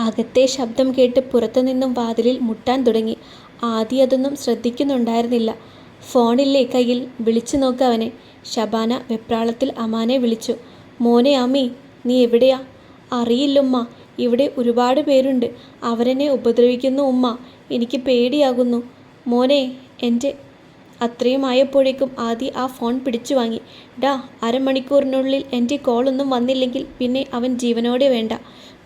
അകത്തെ ശബ്ദം കേട്ട് പുറത്തുനിന്നും വാതിലിൽ മുട്ടാൻ തുടങ്ങി. ആദ്യം അതൊന്നും ശ്രദ്ധിക്കുന്നുണ്ടായിരുന്നില്ല. ഫോണില്ലേ കയ്യിൽ, വിളിച്ചു നോക്ക് അവനെ. ഷബാന വെപ്രാളത്തിൽ അമാനെ വിളിച്ചു. മോനെ അമ്മി, നീ എവിടെയാ? അറിയില്ലുമ്മ, ഇവിടെ ഒരുപാട് പേരുണ്ട്, അവരെന്നെ ഉപദ്രവിക്കുന്നു ഉമ്മ, എനിക്ക് പേടിയാകുന്നു. മോനെ എൻ്റെ. അത്രയും ആയപ്പോഴേക്കും ആദി ആ ഫോൺ പിടിച്ചു വാങ്ങി. ഡാ, അരമണിക്കൂറിനുള്ളിൽ എൻ്റെ കോളൊന്നും വന്നില്ലെങ്കിൽ പിന്നെ അവൻ ജീവനോടെ വേണ്ട,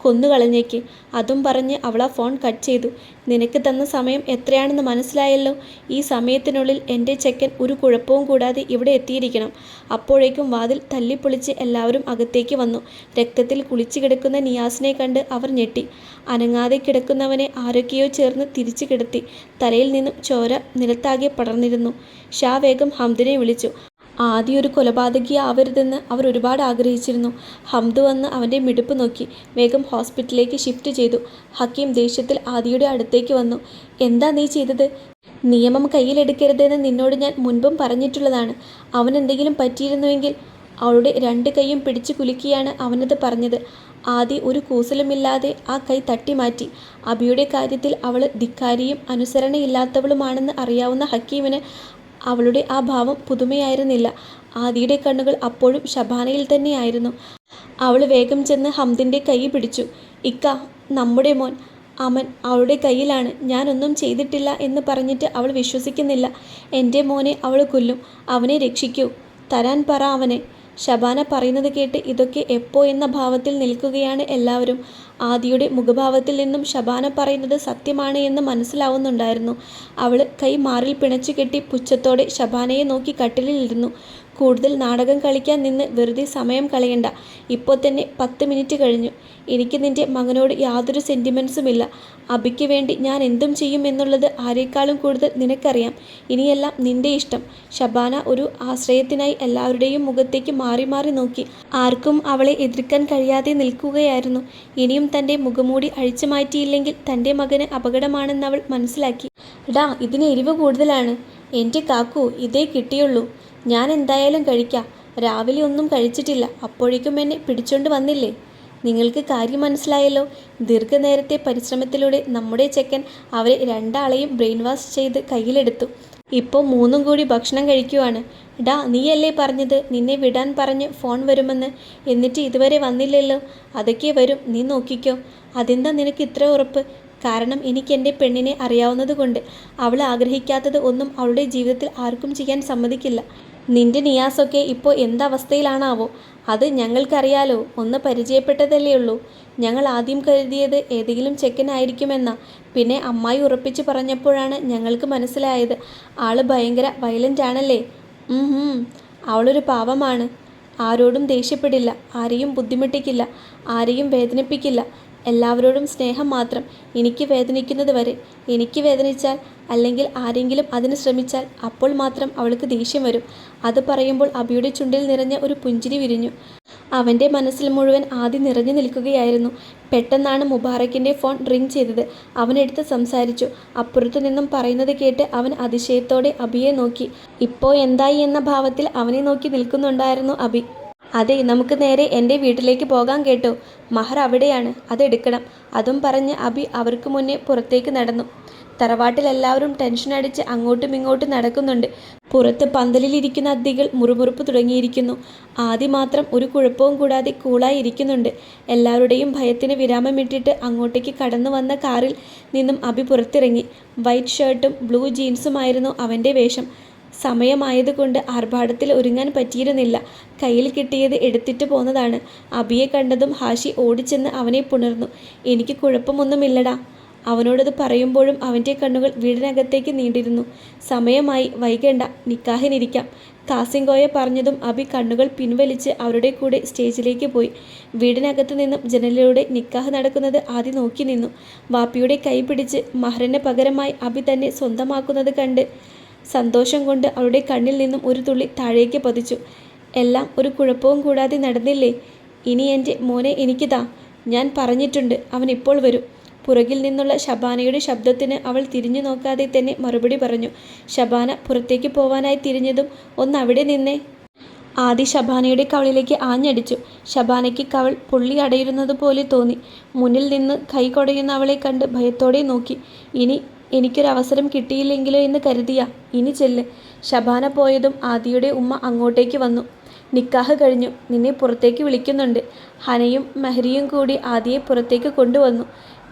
കൊന്നുകളഞ്ഞേക്ക്. അതും പറഞ്ഞ് അവൾ ആ ഫോൺ കട്ട് ചെയ്തു. നിനക്ക് തന്ന സമയം എത്രയാണെന്ന് മനസ്സിലായല്ലോ. ഈ സമയത്തിനുള്ളിൽ എൻ്റെ ചെക്കൻ ഒരു കുഴപ്പവും കൂടാതെ ഇവിടെ എത്തിയിരിക്കണം. അപ്പോഴേക്കും വാതിൽ തല്ലിപ്പൊളിച്ച് എല്ലാവരും അകത്തേക്ക് വന്നു. രക്തത്തിൽ കുളിച്ചു കിടക്കുന്ന നിയാസിനെ കണ്ട് അവർ ഞെട്ടി. അനങ്ങാതെ കിടക്കുന്നവനെ ആരൊക്കെയോ ചേർന്ന് തിരിച്ചു കിടത്തി. തലയിൽ നിന്നും ചോര നിലത്താകെ പടർന്നിരുന്നു. ഷാ വേഗം ഹംദിനെ വിളിച്ചു. ആദ്യം ഒരു കൊലപാതകിയാവരുതെന്ന് അവർ ഒരുപാട് ആഗ്രഹിച്ചിരുന്നു. ഹംദ് വന്ന് അവൻ്റെ മിടുപ്പ് നോക്കി. വേഗം ഹോസ്പിറ്റലിലേക്ക് ഷിഫ്റ്റ് ചെയ്തു. ഹക്കീം ദേഷ്യത്തിൽ ആദിയുടെ അടുത്തേക്ക് വന്നു. എന്താ നീ ചെയ്തത്? നിയമം കയ്യിലെടുക്കരുതെന്ന് നിന്നോട് ഞാൻ മുൻപും പറഞ്ഞിട്ടുള്ളതാണ്. അവനെന്തെങ്കിലും പറ്റിയിരുന്നുവെങ്കിൽ. അവളുടെ രണ്ട് കൈയും പിടിച്ചു കുലുക്കിയാണ് അവനത് പറഞ്ഞത്. ആദി ഒരു കൂസലുമില്ലാതെ ആ കൈ തട്ടിമാറ്റി. അബിയുടെ കാര്യത്തിൽ അവൾ ധിക്കാരിയും അനുസരണയില്ലാത്തവളുമാണെന്ന് അറിയാവുന്ന ഹക്കീമിന് അവളുടെ ആ ഭാവം പുതുമയായിരുന്നില്ല. ആദിയുടെ കണ്ണുകൾ അപ്പോഴും ഷബാനയിൽ തന്നെയായിരുന്നു. അവൾ വേഗം ചെന്ന് ഹംദിൻ്റെ കൈ പിടിച്ചു. ഇക്ക, നമ്മുടെ മോൻ അമൻ അവളുടെ കയ്യിലാണ്, ഞാനൊന്നും ചെയ്തിട്ടില്ല എന്ന് പറഞ്ഞിട്ട് അവൾ വിശ്വസിക്കുന്നില്ല. എൻ്റെ മോനെ അവൾ കൊല്ലും, അവനെ രക്ഷിക്കൂ, തരാൻ പറ അവനെ. ഷബാന പറയുന്നത് കേട്ട് ഇതൊക്കെ എപ്പോ എന്ന ഭാവത്തിൽ നിൽക്കുകയാണ് എല്ലാവരും. ആദിയുടെ മുഖഭാവത്തിൽ നിന്നും ഷബാന പറയുന്നത് സത്യമാണ് എന്ന് മനസ്സിലാവുന്നുണ്ടായിരുന്നു. അവൾ കൈ മാറിൽ പിണച്ചു കെട്ടി പുച്ഛത്തോടെ ഷബാനയെ നോക്കി കട്ടിലിലിരുന്നു. കൂടുതൽ നാടകം കളിക്കാൻ നിന്ന് വെറുതെ സമയം കളയണ്ട. ഇപ്പോൾ തന്നെ 10 മിനിറ്റ് കഴിഞ്ഞു. എനിക്ക് നിൻ്റെ മകനോട് യാതൊരു സെൻറ്റിമെൻസുമില്ല. അബിക്ക് വേണ്ടി ഞാൻ എന്തും ചെയ്യും എന്നുള്ളത് ആരെക്കാളും കൂടുതൽ നിനക്കറിയാം. ഇനിയെല്ലാം നിൻ്റെ ഇഷ്ടം. ഷബാന ഒരു ആശ്രയത്തിനായി എല്ലാവരുടെയും മുഖത്തേക്ക് മാറി മാറി നോക്കി. ആർക്കും അവളെ എതിർക്കാൻ കഴിയാതെ നിൽക്കുകയായിരുന്നു. ഇനിയും തൻ്റെ മുഖമൂടി അഴിച്ചു മാറ്റിയില്ലെങ്കിൽ തൻ്റെ മകന് അപകടമാണെന്ന് അവൾ മനസ്സിലാക്കി. ഡാ, ഇതിന് എരിവ് കൂടുതലാണ്. എൻ്റെ കാക്കു, ഇതേ കിട്ടിയുള്ളൂ. ഞാൻ എന്തായാലും കഴിക്കാം. രാവിലെ ഒന്നും കഴിച്ചിട്ടില്ല, അപ്പോഴേക്കും എന്നെ പിടിച്ചോണ്ട് വന്നില്ലേ? നിങ്ങൾക്ക് കാര്യം മനസ്സിലായല്ലോ. ദീർഘനേരത്തെ പരിശ്രമത്തിലൂടെ നമ്മുടെ ചെക്കൻ അവരെ രണ്ടാളെയും ബ്രെയിൻ വാഷ് ചെയ്ത് കയ്യിലെടുത്തു. ഇപ്പോൾ 3 കൂടി ഭക്ഷണം കഴിക്കുവാണ്. ഡാ, നീയല്ലേ പറഞ്ഞത് നിന്നെ വിടാൻ പറഞ്ഞ് ഫോൺ വരുമെന്ന്? എന്നിട്ട് ഇതുവരെ വന്നില്ലല്ലോ. അതൊക്കെ വരും, നീ നോക്കിക്കോ. അതെന്താ നിനക്ക് ഇത്ര ഉറപ്പ്? കാരണം എനിക്ക് എൻ്റെ പെണ്ണിനെ അറിയാവുന്നത് കൊണ്ട്. അവൾ ആഗ്രഹിക്കാത്തത് ഒന്നും അവളുടെ ജീവിതത്തിൽ ആർക്കും ചെയ്യാൻ സമ്മതിക്കില്ല. നിന്റെ നിയാസൊക്കെ ഇപ്പോൾ എന്തവസ്ഥയിലാണാവോ? അത് ഞങ്ങൾക്കറിയാലോ. ഒന്ന് പരിചയപ്പെട്ടതല്ലേ ഉള്ളൂ. ഞങ്ങൾ ആദ്യം കരുതിയത് ഏതെങ്കിലും ചെക്കനായിരിക്കുമെന്നാ. പിന്നെ അമ്മായി ഉറപ്പിച്ച് പറഞ്ഞപ്പോഴാണ് ഞങ്ങൾക്ക് മനസ്സിലായത് ആള് ഭയങ്കര വയലൻ്റ് ആണല്ലേ. അവളൊരു പാവമാണ്. ആരോടും ദേഷ്യപ്പെടില്ല, ആരെയും ബുദ്ധിമുട്ടിക്കില്ല, ആരെയും വേദനിപ്പിക്കില്ല. എല്ലാവരോടും സ്നേഹം മാത്രം. എനിക്ക് വേദനിക്കുന്നത് വരെ. എനിക്ക് വേദനിച്ചാൽ അല്ലെങ്കിൽ ആരെങ്കിലും അതിന് ശ്രമിച്ചാൽ അപ്പോൾ മാത്രം അവൾക്ക് ദേഷ്യം വരും. അത് പറയുമ്പോൾ അബിയുടെ ചുണ്ടിൽ നിറഞ്ഞ ഒരു പുഞ്ചിരി വിരിഞ്ഞു. അവൻ്റെ മനസ്സിൽ മുഴുവൻ ആദി നിറഞ്ഞു നിൽക്കുകയായിരുന്നു. പെട്ടെന്നാണ് മുബാറക്കിൻ്റെ ഫോൺ റിങ് ചെയ്തത്. അവനെടുത്ത് സംസാരിച്ചു. അപ്പുറത്തു നിന്നും പറയുന്നത് കേട്ട് അവൻ അതിശയത്തോടെ അബിയെ നോക്കി. ഇപ്പോൾ എന്തായി എന്ന ഭാവത്തിൽ അവനെ നോക്കി നിൽക്കുന്നുണ്ടായിരുന്നു അബി. അതെ, നമുക്ക് നേരെ എൻ്റെ വീട്ടിലേക്ക് പോകാൻ കേട്ടോ. മഹർ അവിടെയാണ്, അതെടുക്കണം. അതും പറഞ്ഞ് അബി അവർക്ക് മുന്നേ പുറത്തേക്ക് നടന്നു. തറവാട്ടിൽ എല്ലാവരും ടെൻഷൻ അടിച്ച് അങ്ങോട്ടും ഇങ്ങോട്ടും നടക്കുന്നുണ്ട്. പുറത്ത് പന്തലിലിരിക്കുന്ന അതിഥികൾ മുറുമുറുപ്പ് തുടങ്ങിയിരിക്കുന്നു. ആദി മാത്രം ഒരു കുഴപ്പവും കൂടാതെ കൂളായി ഇരിക്കുന്നുണ്ട്. എല്ലാവരുടെയും ഭയത്തിന് വിരാമമിട്ടിട്ട് അങ്ങോട്ടേക്ക് കടന്നു വന്ന കാറിൽ നിന്നും അബി പുറത്തിറങ്ങി. വൈറ്റ് ഷർട്ടും ബ്ലൂ ജീൻസുമായിരുന്നു അവൻ്റെ വേഷം. സമയമായതുകൊണ്ട് ആർഭാടത്തിൽ ഒരുങ്ങാൻ പറ്റിയിരുന്നില്ല. കയ്യിൽ കിട്ടിയത് എടുത്തിട്ട് പോന്നതാണ്. അബിയെ കണ്ടതും ഹാഷി ഓടിച്ചെന്ന് അവനെ പുണർന്നു. എനിക്ക് കുഴപ്പമൊന്നുമില്ലടാ. അവനോടത് പറയുമ്പോഴും അവൻ്റെ കണ്ണുകൾ വീടിനകത്തേക്ക് നീണ്ടിരുന്നു. സമയമായി, വൈകേണ്ട, നിക്കാഹിനിരിക്കാം. കാസിംകോയ പറഞ്ഞതും അബി കണ്ണുകൾ പിൻവലിച്ച് അവരുടെ കൂടെ സ്റ്റേജിലേക്ക് പോയി. വീടിനകത്ത് നിന്നും ജനലിലൂടെ നിക്കാഹ് നടക്കുന്നത് ആദ്യം നോക്കി നിന്നു. വാപ്പിയുടെ കൈ പിടിച്ച് മഹറിന് പകരമായി അബി തന്നെ സ്വന്തമാക്കുന്നത് കണ്ട് സന്തോഷം കൊണ്ട് അവളുടെ കണ്ണിൽ നിന്നും ഒരു തുള്ളി താഴേക്ക് പതിച്ചു. എല്ലാം ഒരു കുഴപ്പവും കൂടാതെ നടന്നില്ലേ? ഇനി എൻ്റെ മോനെ എനിക്ക് താ. ഞാൻ പറഞ്ഞിട്ടുണ്ട്, അവൻ ഇപ്പോൾ വരും. പുറകിൽ നിന്നുള്ള ഷബാനയുടെ ശബ്ദത്തിന് അവൾ തിരിഞ്ഞു നോക്കാതെ തന്നെ മറുപടി പറഞ്ഞു. ഷബാന പുറത്തേക്ക് പോവാനായി തിരിഞ്ഞതും, ഒന്നവിടെ നിന്നേ. ആദി ഷബാനയുടെ കവളിലേക്ക് ആഞ്ഞടിച്ചു. ഷബാനയ്ക്ക് കവൾ പൊള്ളി അടയിരുന്നത് പോലെ തോന്നി. മുന്നിൽ നിന്ന് കൈ കുടയുന്ന അവളെ കണ്ട് ഭയത്തോടെ നോക്കി. ഇനി എനിക്കൊരവസരം കിട്ടിയില്ലെങ്കിലോ എന്ന് കരുതിയാ? ഇനി ചെല്ല്. ഷബാന പോയതും ആദിയുടെ ഉമ്മ അങ്ങോട്ടേക്ക് വന്നു. നിക്കാഹ് കഴിഞ്ഞു, നിന്നെ പുറത്തേക്ക് വിളിക്കുന്നുണ്ട്. ഹനയും മെഹരിയും കൂടി ആദിയെ പുറത്തേക്ക് കൊണ്ടുവന്നു.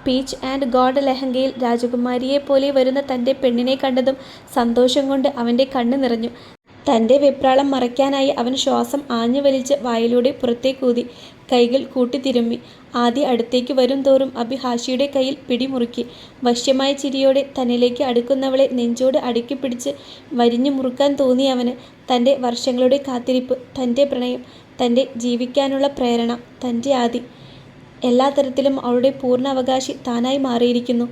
പീച്ച് ആൻഡ് ഗോൾഡ് ലെഹങ്കയിൽ രാജകുമാരിയെ പോലെ വരുന്ന തൻ്റെ പെണ്ണിനെ കണ്ടതും സന്തോഷം കൊണ്ട് അവൻ്റെ കണ്ണ് നിറഞ്ഞു. തൻ്റെ വെപ്രാളം മറയ്ക്കാനായി അവൻ ശ്വാസം ആഞ്ഞു വലിച്ച് വായിലൂടെ പുറത്തേക്കൂതി. കൈകൾ കൂട്ടിത്തിരുമ്മി. ആദി അടുത്തേക്ക് വരും തോറും അബി ഹാഷിയുടെ കയ്യിൽ പിടിമുറുക്കി. വശ്യമായ ചിരിയോടെ തന്നിലേക്ക് അടുക്കുന്നവളെ നെഞ്ചോട് അടുക്കിപ്പിടിച്ച് വരിഞ്ഞു മുറുക്കാൻ തോന്നി അവന്. തൻ്റെ വർഷങ്ങളുടെ കാത്തിരിപ്പ്, തൻ്റെ പ്രണയം, തൻ്റെ ജീവിക്കാനുള്ള പ്രേരണ, തൻ്റെ ആദി. എല്ലാ തരത്തിലും അവളുടെ പൂർണ്ണ അവകാശി താനായി മാറിയിരിക്കുന്നു.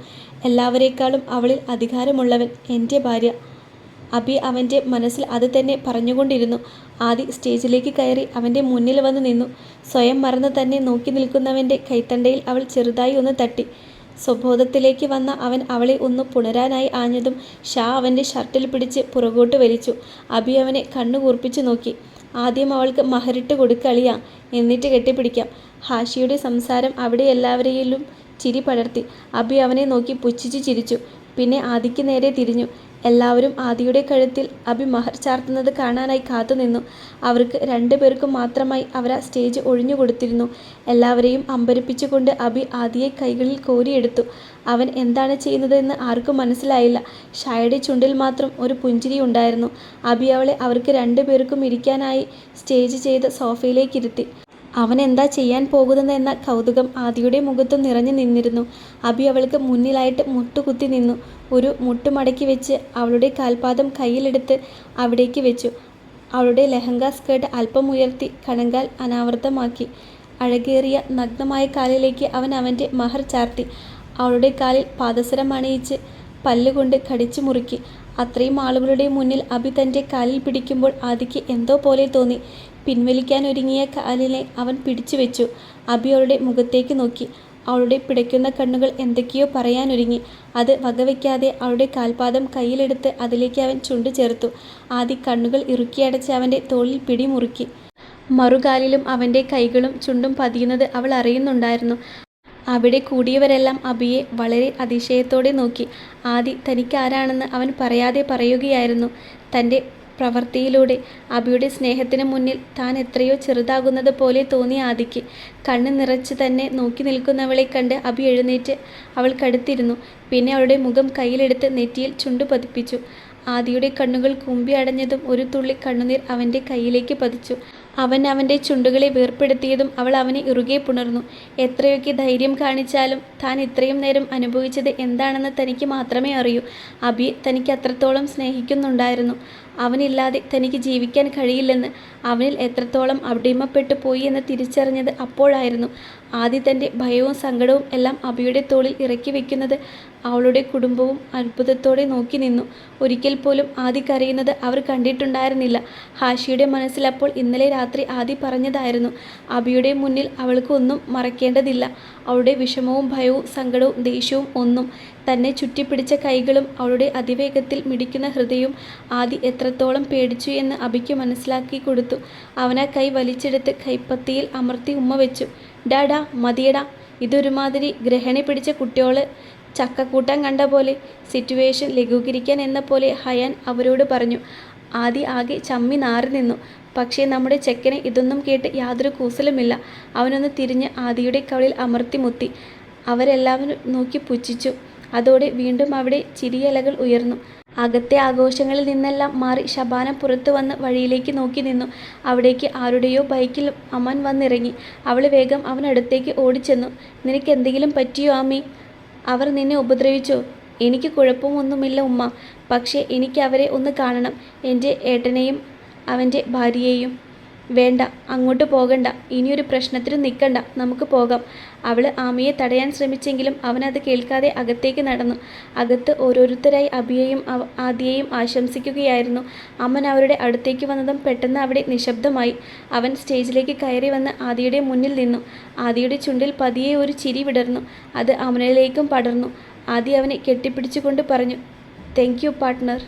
എല്ലാവരേക്കാളും അവളിൽ അധികാരമുള്ളവൻ, എൻ്റെ ഭാര്യ. അബി അവൻ്റെ മനസ്സിൽ അത് തന്നെ പറഞ്ഞുകൊണ്ടിരുന്നു. ആദി സ്റ്റേജിലേക്ക് കയറി അവൻ്റെ മുന്നിൽ വന്ന് നിന്നു. സ്വയം മറന്ന് തന്നെ നോക്കി നിൽക്കുന്നവൻ്റെ കൈത്തണ്ടയിൽ അവൾ ചെറുതായി ഒന്ന് തട്ടി. സ്വബോധത്തിലേക്ക് വന്ന അവൻ അവളെ ഒന്ന് പുണരാനായി ആഞ്ഞതും ഷാ അവൻ്റെ ഷർട്ടിൽ പിടിച്ച് പുറകോട്ട് വലിച്ചു. അബി അവനെ കണ്ണു കൂർപ്പിച്ചു നോക്കി. ആദ്യം അവൾക്ക് മഹറിട്ട് കൊടുക്കളിയാ, എന്നിട്ട് കെട്ടിപ്പിടിക്കാം. ഹാഷിയുടെ സംസാരം അവിടെ എല്ലാവരെയും ചിരി പടർത്തി. അബി അവനെ നോക്കി പുച്ഛിച്ച് ചിരിച്ചു. പിന്നെ ആദിക്ക് നേരെ തിരിഞ്ഞു. എല്ലാവരും ആദിയുടെ കഴുത്തിൽ അബി മഹർ ചാർത്തുന്നത് കാണാനായി കാത്തുനിന്നു. അവർക്ക് 2 പേർക്കും മാത്രമായി അവർ ആ സ്റ്റേജ് ഒഴിഞ്ഞു കൊടുത്തിരുന്നു. എല്ലാവരെയും അമ്പരപ്പിച്ചുകൊണ്ട് അബി ആദിയെ കൈകളിൽ കോരിയെടുത്തു. അവൻ എന്താണ് ചെയ്യുന്നതെന്ന് ആർക്കും മനസ്സിലായില്ല. ഷായുടെ ചുണ്ടിൽ മാത്രം ഒരു പുഞ്ചിരി ഉണ്ടായിരുന്നു. അബി അവളെ അവർക്ക് 2 പേർക്കും ഇരിക്കാനായി സ്റ്റേജ് ചെയ്ത സോഫയിലേക്കിരുത്തി. അവൻ എന്താ ചെയ്യാൻ പോകുന്നതെന്ന കൗതുകം ആദിയുടെ മുഖത്തും നിറഞ്ഞു നിന്നിരുന്നു. അബി അവൾക്ക് മുന്നിലായിട്ട് മുട്ടുകുത്തി നിന്നു. ഒരു മുട്ട് മടക്കി വെച്ച് അവളുടെ കാൽപാദം കയ്യിലെടുത്ത് അവിടേക്ക് വെച്ചു. അവളുടെ ലെഹങ്ക സ്കേർട്ട് അല്പം ഉയർത്തി കണങ്കാൽ അനാവൃതമാക്കി. അഴകേറിയ നഗ്നമായ കാലിലേക്ക് അവൻ അവൻ്റെ മഹർ ചാർത്തി. അവളുടെ കാലിൽ പാദസരം അണിയിച്ച് പല്ലുകൊണ്ട് കടിച്ചു മുറുക്കി. അത്രയും ആളുകളുടെ മുന്നിൽ അബി തൻ്റെ കാലിൽ പിടിക്കുമ്പോൾ ആദിക്ക് എന്തോ പോലെ തോന്നി. പിൻവലിക്കാനൊരുങ്ങിയ കാലിനെ അവൻ പിടിച്ചു വെച്ചു. അബി അവളുടെ മുഖത്തേക്ക് നോക്കി. അവളുടെ പിടയ്ക്കുന്ന കണ്ണുകൾ എന്തൊക്കെയോ പറയാനൊരുങ്ങി. അത് വകവയ്ക്കാതെ അവളുടെ കാൽപാദം കയ്യിലെടുത്ത് അതിലേക്ക് അവൻ ചുണ്ടു ചേർത്തു. ആദി കണ്ണുകൾ ഇറുക്കിയടച്ച് അവൻ്റെ തോളിൽ പിടിമുറുക്കി. മറുകാലിലും അവൻ്റെ കൈകളും ചുണ്ടും പതിയുന്നത് അവൾ അറിയുന്നുണ്ടായിരുന്നു. അവിടെ കൂടിയവരെല്ലാം അബിയെ വളരെ അതിശയത്തോടെ നോക്കി. ആദി തനിക്കാരാണെന്ന് അവൻ പറയാതെ പറയുകയായിരുന്നു. തൻ്റെ പ്രവൃത്തിയിലൂടെ അബിയുടെ സ്നേഹത്തിന് മുന്നിൽ താൻ എത്രയോ ചെറുതാകുന്നത് പോലെ തോന്നി ആദിക്ക്. കണ്ണ് നിറച്ച് തന്നെ നോക്കി നിൽക്കുന്നവളെ കണ്ട് അബി എഴുന്നേറ്റ് അവൾക്കടുത്തിരുന്നു. പിന്നെ അവളുടെ മുഖം കയ്യിലെടുത്ത് നെറ്റിയിൽ ചുണ്ടു പതിപ്പിച്ചു. ആദിയുടെ കണ്ണുകൾ കുമ്പി അടഞ്ഞതും ഒരു തുള്ളി കണ്ണുനീർ അവൻ്റെ കയ്യിലേക്ക് പതിച്ചു. അവൻ അവൻ്റെ ചുണ്ടുകളെ വേർപ്പെടുത്തിയതും അവൾ അവനെ ഇറുകെ പുണർന്നു. എത്രയൊക്കെ ധൈര്യം കാണിച്ചാലും താൻ ഇത്രയും നേരം അനുഭവിച്ചത് എന്താണെന്ന് തനിക്ക് മാത്രമേ അറിയൂ. അബി തനിക്ക് അത്രത്തോളം സ്നേഹിക്കുന്നുണ്ടായിരുന്നു. അവനില്ലാതെ തനിക്ക് ജീവിക്കാൻ കഴിയില്ലെന്ന്, അവനിൽ എത്രത്തോളം അടിമപ്പെട്ടു പോയി എന്ന് തിരിച്ചറിഞ്ഞത് അപ്പോഴായിരുന്നു. ആദി തൻ്റെ ഭയവും സങ്കടവും എല്ലാം അബിയുടെ തോളിൽ ഇറക്കി വെക്കുന്നത് അവളുടെ കുടുംബവും അത്ഭുതത്തോടെ നോക്കി നിന്നു. ഒരിക്കൽ പോലും ആദി കരയുന്നത് അവർ കണ്ടിട്ടുണ്ടായിരുന്നില്ല. ഹാഷിയുടെ മനസ്സിൽ അപ്പോൾ ഇന്നലെ രാത്രി ആദി പറഞ്ഞതായിരുന്നു. അബിയുടെ മുന്നിൽ അവൾക്ക് ഒന്നും മറക്കേണ്ടതില്ല. അവളുടെ വിഷമവും ഭയവും സങ്കടവും ദേഷ്യവും ഒന്നും. തന്നെ ചുറ്റിപ്പിടിച്ച കൈകളും അവളുടെ അതിവേഗത്തിൽ മിടിക്കുന്ന ഹൃദയവും ആദി എത്രത്തോളം പേടിച്ചു എന്ന് അബിക്ക് മനസ്സിലാക്കി കൊടുത്തു. അവനാ കൈ വലിച്ചെടുത്ത് കൈപ്പത്തിയിൽ അമർത്തി ഉമ്മ വെച്ചു. ഡാ മതിയടാ, ഇതൊരുമാതിരി ഗ്രഹണി പിടിച്ച കുട്ടിയോള് ചക്കക്കൂട്ടാൻ കണ്ട പോലെ. സിറ്റുവേഷൻ ലഘൂകരിക്കാൻ എന്ന പോലെ ഹയാൻ അവരോട് പറഞ്ഞു. ആദി ആകെ ചമ്മി നാറി നിന്നു. പക്ഷേ നമ്മുടെ ചെക്കന് ഇതൊന്നും കേട്ട് യാതൊരു കൂസലുമില്ല. അവനൊന്ന് തിരിഞ്ഞ് ആദിയുടെ കവളിൽ അമർത്തി മുത്തി. അവരെല്ലാവരും നോക്കി പുച്ഛിച്ചു. അതോടെ വീണ്ടും അവിടെ ചിരിയലകൾ ഉയർന്നു. അകത്തെ ആഘോഷങ്ങളിൽ നിന്നെല്ലാം മാറി ഷബാന പുറത്തു വന്ന് വഴിയിലേക്ക് നോക്കി നിന്നു. അവിടേക്ക് ആരുടെയോ ബൈക്കിൽ അമൻ വന്നിറങ്ങി. അവൾ വേഗം അവനടുത്തേക്ക് ഓടിച്ചെന്നു. നിനക്ക് എന്തെങ്കിലും പറ്റിയോ ആമി? അവർ നിന്നെ ഉപദ്രവിച്ചോ? എനിക്ക് കുഴപ്പമൊന്നുമില്ല ഉമ്മ, പക്ഷേ എനിക്ക് അവരെ ഒന്ന് കാണണം, എൻ്റെ ഏട്ടനെയും അവൻ്റെ ഭാര്യയെയും. വേണ്ട, അങ്ങോട്ട് പോകണ്ട, ഇനിയൊരു പ്രശ്നത്തിന് നിൽക്കണ്ട, നമുക്ക് പോകാം. അവൾ ആമിയെ തടയാൻ ശ്രമിച്ചെങ്കിലും അവനത് കേൾക്കാതെ അകത്തേക്ക് നടന്നു. അകത്ത് ഓരോരുത്തരായി അബിയെയും ആദിയെയും ആശംസിക്കുകയായിരുന്നു. അമ്മൻ അവരുടെ അടുത്തേക്ക് വന്നതും പെട്ടെന്ന് അവിടെ നിശബ്ദമായി. അവൻ സ്റ്റേജിലേക്ക് കയറി വന്ന് ആദിയുടെ മുന്നിൽ നിന്നു. ആദിയുടെ ചുണ്ടിൽ പതിയെ ഒരു ചിരി വിടർന്നു. അത് അമനിലേക്കും പടർന്നു. ആദി അവനെ കെട്ടിപ്പിടിച്ചുകൊണ്ട് പറഞ്ഞു, താങ്ക് യു പാർട്ട്ണർ.